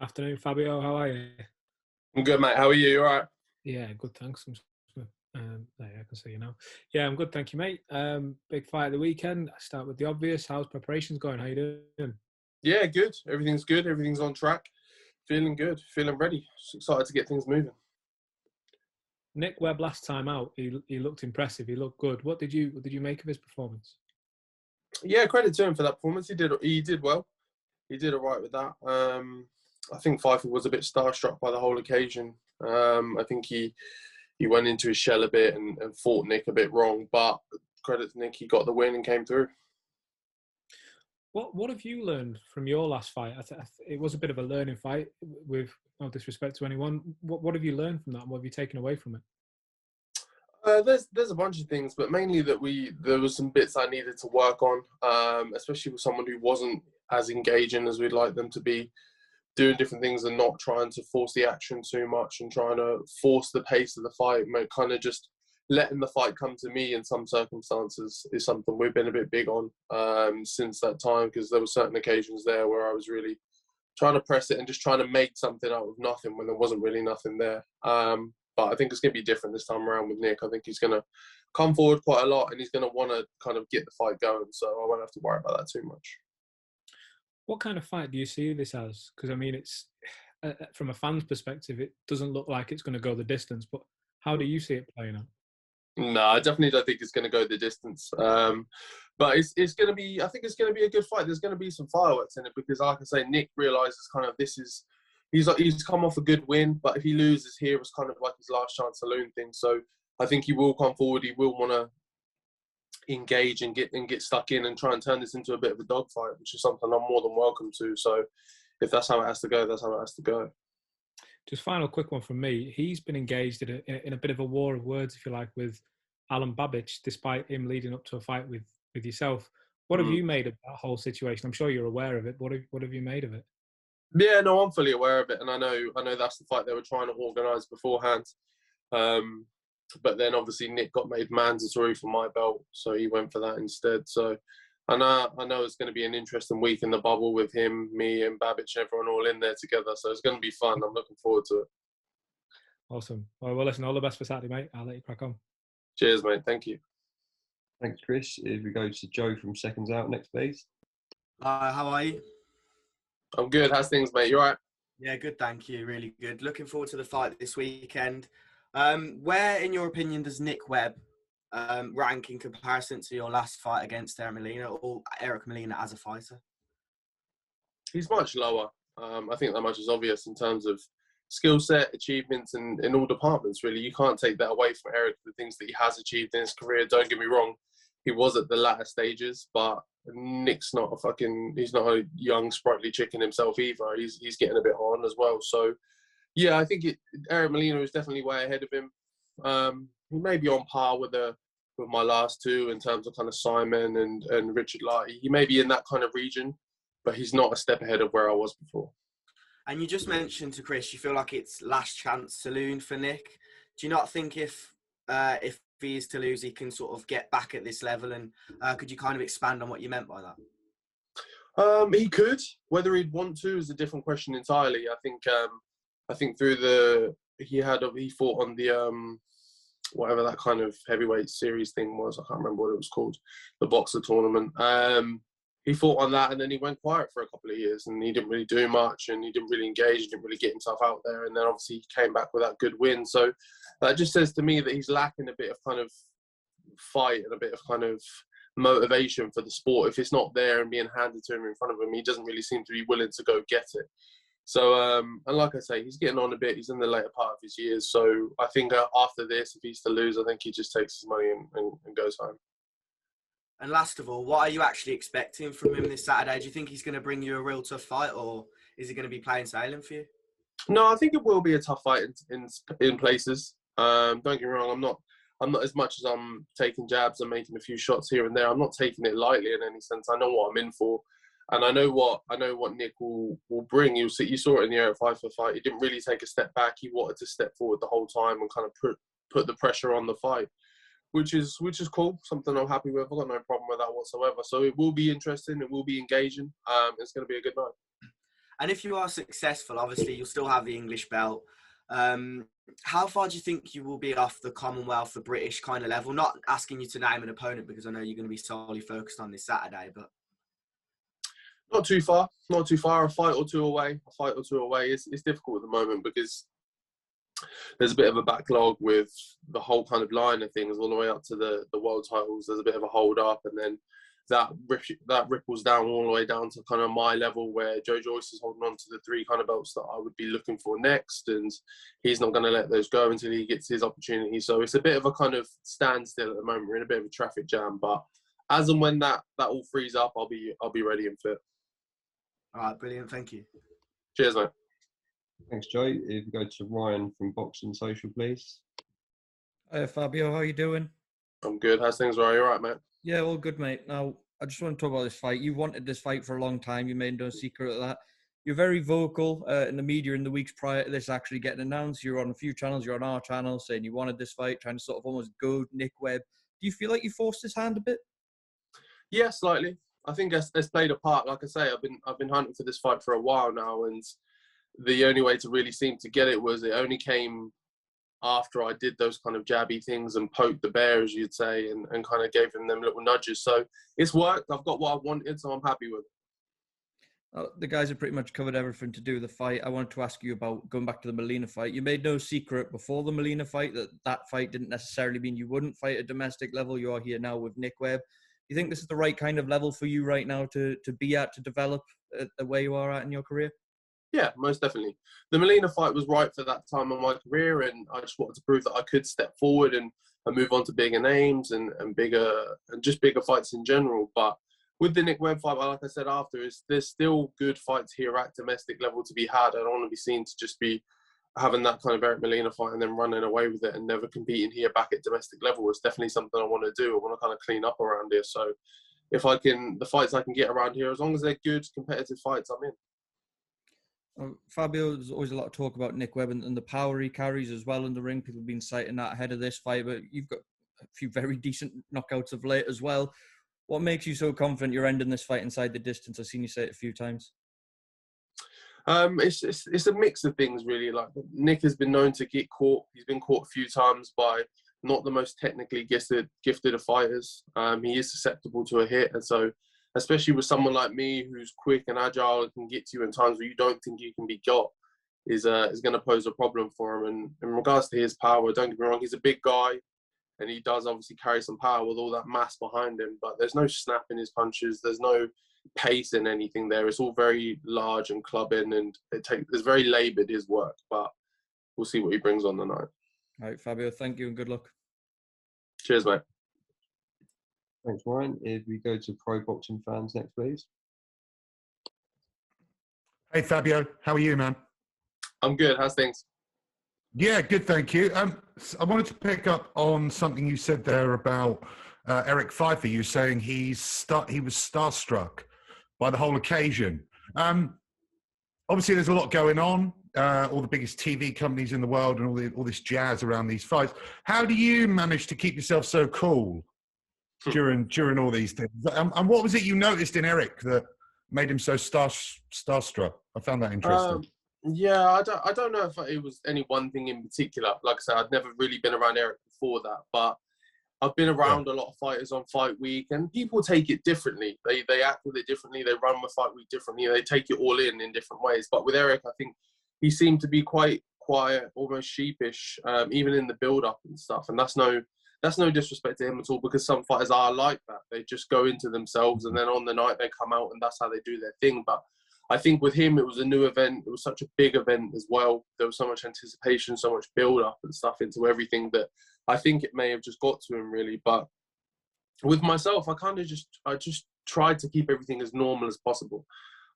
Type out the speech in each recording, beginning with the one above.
Afternoon, Fabio. How are you? I'm good, mate. How are you? You all right? Yeah, good. Thanks. There, I can see you now. Yeah, I'm good. Thank you, mate. Big fight of the weekend. I start with the obvious. How's preparations going? How you doing? Yeah, good. Everything's good. Everything's on track. Feeling good. Feeling ready. Just excited to get things moving. Nick Webb last time out, he looked impressive. He looked good. What did you make of his performance? Yeah, credit to him for that performance. He did well. He did all right with that. I think Pfeiffer was a bit starstruck by the whole occasion. I think he went into his shell a bit and fought Nick a bit wrong. But credit to Nick, he got the win and came through. What have you learned from your last fight? It was a bit of a learning fight, with no disrespect to anyone. What have you learned from that? What have you taken away from it? There's a bunch of things, but mainly that there was some bits I needed to work on, especially with someone who wasn't as engaging as we'd like them to be, doing different things and not trying to force the action too much and trying to force the pace of the fight. Kind of just letting the fight come to me in some circumstances is something we've been a bit big on since that time, because there were certain occasions there where I was really trying to press it and just trying to make something out of nothing when there wasn't really nothing there. But I think it's going to be different this time around with Nick. I think he's going to come forward quite a lot and he's going to want to kind of get the fight going. So I won't have to worry about that too much. What kind of fight do you see this as? Because, I mean, it's from a fan's perspective, it doesn't look like it's going to go the distance. But how do you see it playing out? No, I definitely don't think it's going to go the distance. But it's going to be, I think it's going to be a good fight. There's going to be some fireworks in it because, like I say, Nick realises kind of he's come off a good win, but if he loses here, it's kind of like his last chance saloon thing. So I think he will come forward. He will want to engage and get stuck in and try and turn this into a bit of a dogfight, which is something I'm more than welcome to. So if that's how it has to go, that's how it has to go. Just final quick one from me. He's been engaged in a bit of a war of words, if you like, with Alen Babic, despite him leading up to a fight with yourself. What have you made of that whole situation? I'm sure you're aware of it. What have you made of it? Yeah, no, I'm fully aware of it, and I know that's the fight they were trying to organise beforehand. But then obviously Nick got made mandatory for my belt, so he went for that instead. So I know it's going to be an interesting week in the bubble with him, me, and Babic, everyone all in there together. So it's going to be fun. I'm looking forward to it. Awesome. Well, listen, all the best for Saturday, mate. I'll let you crack on. Cheers, mate. Thank you. Thanks, Chris. If we go to Joe from Seconds Out next, please. How are you? I'm good. How's things, mate? You all right? Yeah, good, thank you. Really good. Looking forward to the fight this weekend. Where, in your opinion, does Nick Webb rank in comparison to your last fight against Eric Molina as a fighter? He's much lower. I think that much is obvious in terms of skill set, achievements in all departments, really. You can't take that away from Eric, the things that he has achieved in his career. Don't get me wrong. He was at the latter stages, but Nick's he's not a young, sprightly chicken himself either. He's getting a bit on as well. So, yeah, I think Eric Molina is definitely way ahead of him. He may be on par with my last two in terms of kind of Simon and Richard Larty. He may be in that kind of region, but he's not a step ahead of where I was before. And you just mentioned to Chris, you feel like it's last chance saloon for Nick. Do you not think if he is to lose, he can sort of get back at this level? And could you kind of expand on what you meant by that? He could. Whether he'd want to is a different question entirely. I think through he fought on the whatever that kind of heavyweight series thing was. I can't remember what it was called, the boxer tournament. He fought on that and then he went quiet for a couple of years and he didn't really do much and he didn't really engage, he didn't really get himself out there, and then obviously he came back with that good win. So that just says to me that he's lacking a bit of kind of fight and a bit of kind of motivation for the sport. If it's not there and being handed to him in front of him, he doesn't really seem to be willing to go get it. So, and like I say, he's getting on a bit. He's in the later part of his years. So I think after this, if he's to lose, I think he just takes his money and goes home. And last of all, what are you actually expecting from him this Saturday? Do you think he's going to bring you a real tough fight, or is he going to be playing silent for you? No, I think it will be a tough fight in places. Don't get me wrong. I'm not as much as I'm taking jabs and making a few shots here and there. I'm not taking it lightly in any sense. I know what I'm in for, and I know what Nick will bring. You saw it in the Eric Pfeiffer fight. He didn't really take a step back. He wanted to step forward the whole time and kind of put the pressure on the fight, which is cool. Something I'm happy with. I've got no problem with that whatsoever. So it will be interesting. It will be engaging. It's going to be a good night. And if you are successful, obviously you'll still have the English belt. How far do you think you will be off the Commonwealth, the British kind of level? Not asking you to name an opponent because I know you're going to be solely focused on this Saturday, but not too far. Not too far. A fight or two away. It's difficult at the moment because there's a bit of a backlog with the whole kind of line of things all the way up to the world titles. There's a bit of a hold up, and then that ripples down all the way down to kind of my level where Joe Joyce is holding on to the 3 kind of belts that I would be looking for next, and he's not going to let those go until he gets his opportunity. So it's a bit of a kind of standstill at the moment. We're in a bit of a traffic jam, but as and when that all frees up, I'll be ready and fit. All right, brilliant. Thank you. Cheers, mate. Thanks, Joe. If you go to Ryan from Boxing Social, please. Hey, Fabio, how you doing? I'm good. How's things, Ryan? You all right, mate? Yeah, all good, mate. Now, I just want to talk about this fight. You wanted this fight for a long time. You made no secret of that. You're very vocal in the media in the weeks prior to this actually getting announced. You're on a few channels. You're on our channel saying you wanted this fight, trying to sort of almost goad Nick Webb. Do you feel like you forced his hand a bit? Yeah, slightly. I think it's played a part. Like I say, I've been hunting for this fight for a while now, and the only way to really seem to get it was it only came after I did those kind of jabby things and poked the bear, as you'd say, and kind of gave him them little nudges. So it's worked. I've got what I wanted, so I'm happy with it. The guys have pretty much covered everything to do with the fight. I wanted to ask you about going back to the Molina fight. You made no secret before the Molina fight that fight didn't necessarily mean you wouldn't fight at domestic level. You are here now with Nick Webb. Do you think this is the right kind of level for you right now to be at, to develop the way you are at in your career? Yeah, most definitely. The Molina fight was right for that time of my career, and I just wanted to prove that I could step forward and move on to bigger names and bigger fights in general. But with the Nick Webb fight, like I said after, there's still good fights here at domestic level to be had. I don't want to be seen to just be having that kind of Eric Molina fight and then running away with it and never competing here back at domestic level. It's definitely something I want to do. I want to kind of clean up around here. So if the fights I can get around here, as long as they're good competitive fights, I'm in. Fabio, there's always a lot of talk about Nick Webb and the power he carries as well in the ring. People have been citing that ahead of this fight, but you've got a few very decent knockouts of late as well. What makes you so confident you're ending this fight inside the distance? I've seen you say it a few times. It's a mix of things, really. Like, Nick has been known to get caught. He's been caught a few times by not the most technically gifted of fighters. He is susceptible to a hit, and so especially with someone like me who's quick and agile and can get to you in times where you don't think you can be got, is going to pose a problem for him. And in regards to his power, don't get me wrong, he's a big guy, and he does obviously carry some power with all that mass behind him, but there's no snap in his punches, there's no pace in anything there. It's all very large and clubbing, and it's very laboured, his work, but we'll see what he brings on the night. All right, Fabio, thank you and good luck. Cheers, mate. Thanks, Ryan. If we go to pro boxing fans next, please. Hey, Fabio. How are you, man? I'm good. How's things? Yeah, good, thank you. I wanted to pick up on something you said there about Eric Pfeiffer. You saying he was starstruck by the whole occasion. Obviously, there's a lot going on. All the biggest TV companies in the world and all this jazz around these fights. How do you manage to keep yourself so cool during all these things? And what was it you noticed in Eric that made him so starstruck? I found that interesting. Yeah, I don't know if it was any one thing in particular. Like I said, I'd never really been around Eric before that, but I've been around a lot of fighters on fight week, and people take it differently. They act with it differently. They run with fight week differently. They take it all in different ways. But with Eric, I think he seemed to be quite quiet, almost sheepish, even in the build-up and stuff. And that's no disrespect to him at all, because some fighters are like that. They just go into themselves, and then on the night they come out, and that's how they do their thing. But I think with him, it was a new event. It was such a big event as well. There was so much anticipation, so much build-up and stuff into everything that I think it may have just got to him, really. But with myself, I just tried to keep everything as normal as possible.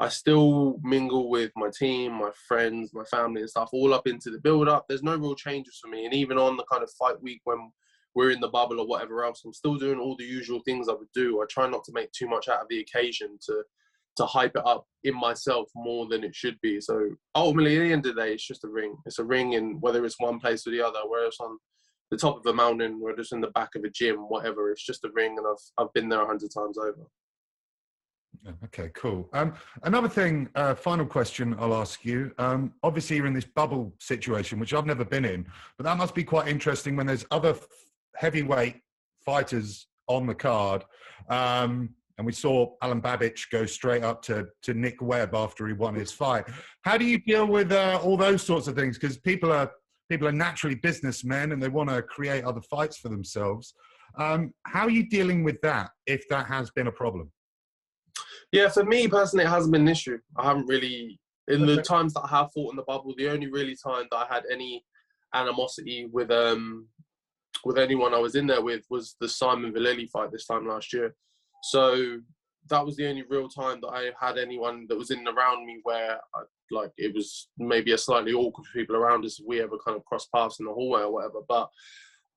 I still mingle with my team, my friends, my family and stuff, all up into the build-up. There's no real changes for me. And even on the kind of fight week when we're in the bubble or whatever else, I'm still doing all the usual things I would do. I try not to make too much out of the occasion to hype it up in myself more than it should be. So ultimately, at the end of the day, it's just a ring. It's a ring, and whether it's one place or the other, whether it's on the top of a mountain, whether it's in the back of a gym, whatever, it's just a ring, and I've been there 100 times over. Okay, cool. Another thing, final question I'll ask you. Obviously, you're in this bubble situation, which I've never been in, but that must be quite interesting when there's other heavyweight fighters on the card. And we saw Alen Babic go straight up to Nick Webb after he won his fight. How do you deal with all those sorts of things? Because people are naturally businessmen and they want to create other fights for themselves. How are you dealing with that, if that has been a problem? Yeah, for me personally, it hasn't been an issue. I haven't really, in the times that I have fought in the bubble, the only really time that I had any animosity with anyone I was in there with was the Simon Vallely fight this time last year. So that was the only real time that I had anyone that was in and around me where it was maybe a slightly awkward for people around us if we ever kind of crossed paths in the hallway or whatever. But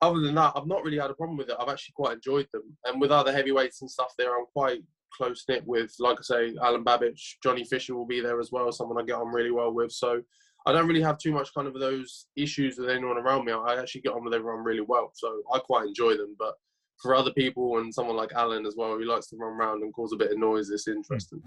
other than that, I've not really had a problem with it. I've actually quite enjoyed them. And with other heavyweights and stuff there, I'm quite close-knit with, like I say, Alen Babic. Johnny Fisher will be there as well, someone I get on really well with. So I don't really have too much kind of those issues with anyone around me. I actually get on with everyone really well. So I quite enjoy them. But for other people and someone like Alen as well, who likes to run around and cause a bit of noise, it's interesting.